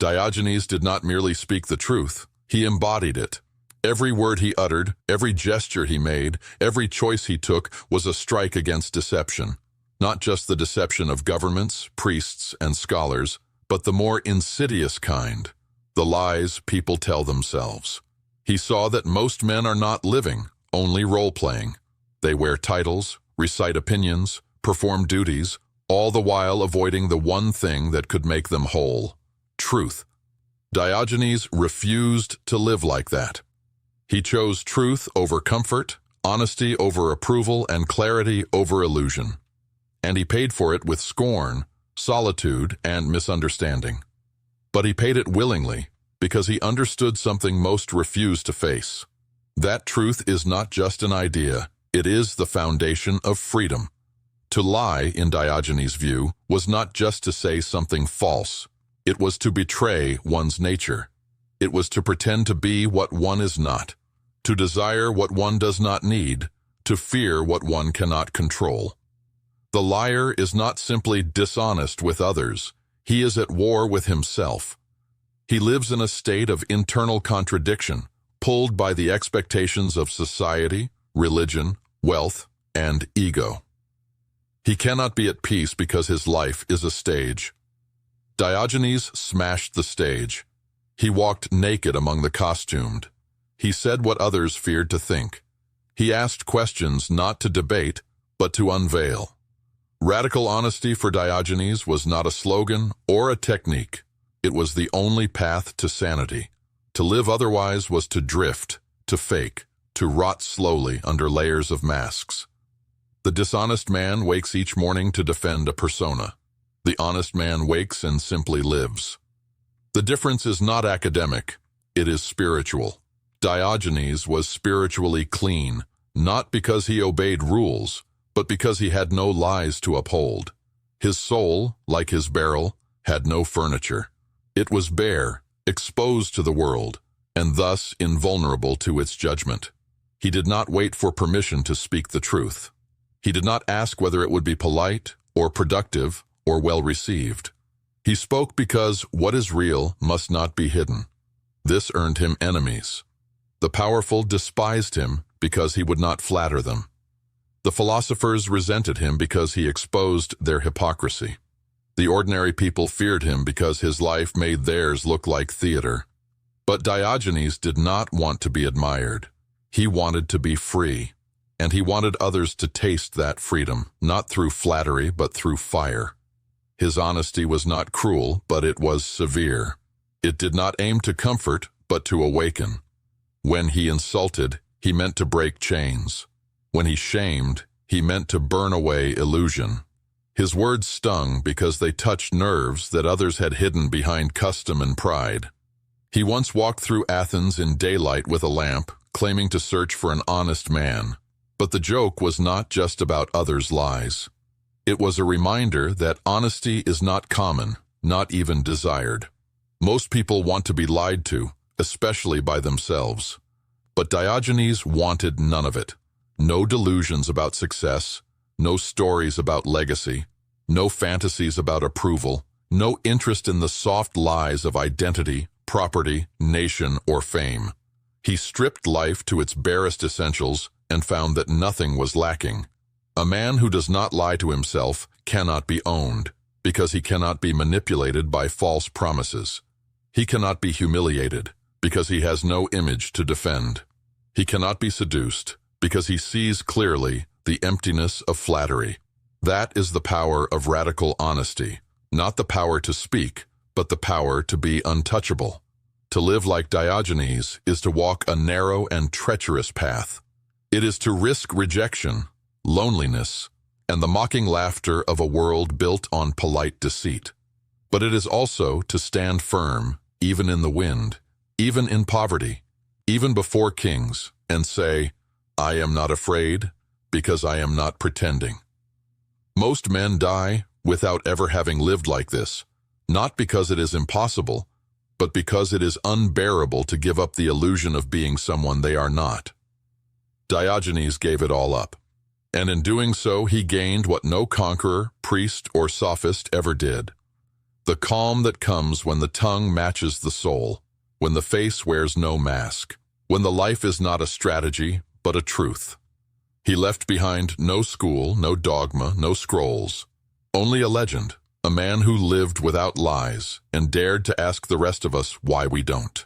Diogenes did not merely speak the truth, he embodied it. Every word he uttered, every gesture he made, every choice he took was a strike against deception. Not just the deception of governments, priests, and scholars, but the more insidious kind, the lies people tell themselves. He saw that most men are not living, only role-playing. They wear titles, recite opinions, perform duties, all the while avoiding the one thing that could make them whole: truth. Diogenes refused to live like that. He chose truth over comfort, honesty over approval, and clarity over illusion. And he paid for it with scorn, solitude, and misunderstanding. But he paid it willingly, because he understood something most refused to face. That truth is not just an idea, it is the foundation of freedom. To lie, in Diogenes' view, was not just to say something false. It was to betray one's nature. It was to pretend to be what one is not, to desire what one does not need, to fear what one cannot control. The liar is not simply dishonest with others, he is at war with himself. He lives in a state of internal contradiction, pulled by the expectations of society, religion, wealth, and ego. He cannot be at peace because his life is a stage. Diogenes smashed the stage. He walked naked among the costumed. He said what others feared to think. He asked questions not to debate, but to unveil. Radical honesty for Diogenes was not a slogan or a technique. It was the only path to sanity. To live otherwise was to drift, to fake, to rot slowly under layers of masks. The dishonest man wakes each morning to defend a persona. The honest man wakes and simply lives. The difference is not academic, it is spiritual. Diogenes was spiritually clean, not because he obeyed rules, but because he had no lies to uphold. His soul, like his barrel, had no furniture. It was bare, exposed to the world, and thus invulnerable to its judgment. He did not wait for permission to speak the truth. He did not ask whether it would be polite, or productive, or well-received. He spoke because what is real must not be hidden. This earned him enemies. The powerful despised him because he would not flatter them. The philosophers resented him because he exposed their hypocrisy. The ordinary people feared him because his life made theirs look like theater. But Diogenes did not want to be admired. He wanted to be free, and he wanted others to taste that freedom, not through flattery but through fire. His honesty was not cruel, but it was severe. It did not aim to comfort, but to awaken. When he insulted, he meant to break chains. When he shamed, he meant to burn away illusion. His words stung because they touched nerves that others had hidden behind custom and pride. He once walked through Athens in daylight with a lamp, claiming to search for an honest man. But the joke was not just about others' lies. It was a reminder that honesty is not common, not even desired. Most people want to be lied to, especially by themselves. But Diogenes wanted none of it. No delusions about success, no stories about legacy, no fantasies about approval, no interest in the soft lies of identity, property, nation, or fame. He stripped life to its barest essentials and found that nothing was lacking. A man who does not lie to himself cannot be owned, because he cannot be manipulated by false promises. He cannot be humiliated, because he has no image to defend. He cannot be seduced, because he sees clearly the emptiness of flattery. That is the power of radical honesty, not the power to speak, but the power to be untouchable. To live like Diogenes is to walk a narrow and treacherous path. It is to risk rejection, loneliness, and the mocking laughter of a world built on polite deceit. But it is also to stand firm, even in the wind, even in poverty, even before kings, and say, "I am not afraid, because I am not pretending." Most men die without ever having lived like this, not because it is impossible, but because it is unbearable to give up the illusion of being someone they are not. Diogenes gave it all up. And in doing so, he gained what no conqueror, priest, or sophist ever did: The calm that comes when the tongue matches the soul, when the face wears no mask, when the life is not a strategy, but a truth. He left behind no school, no dogma, no scrolls, only a legend, a man who lived without lies and dared to ask the rest of us why we don't.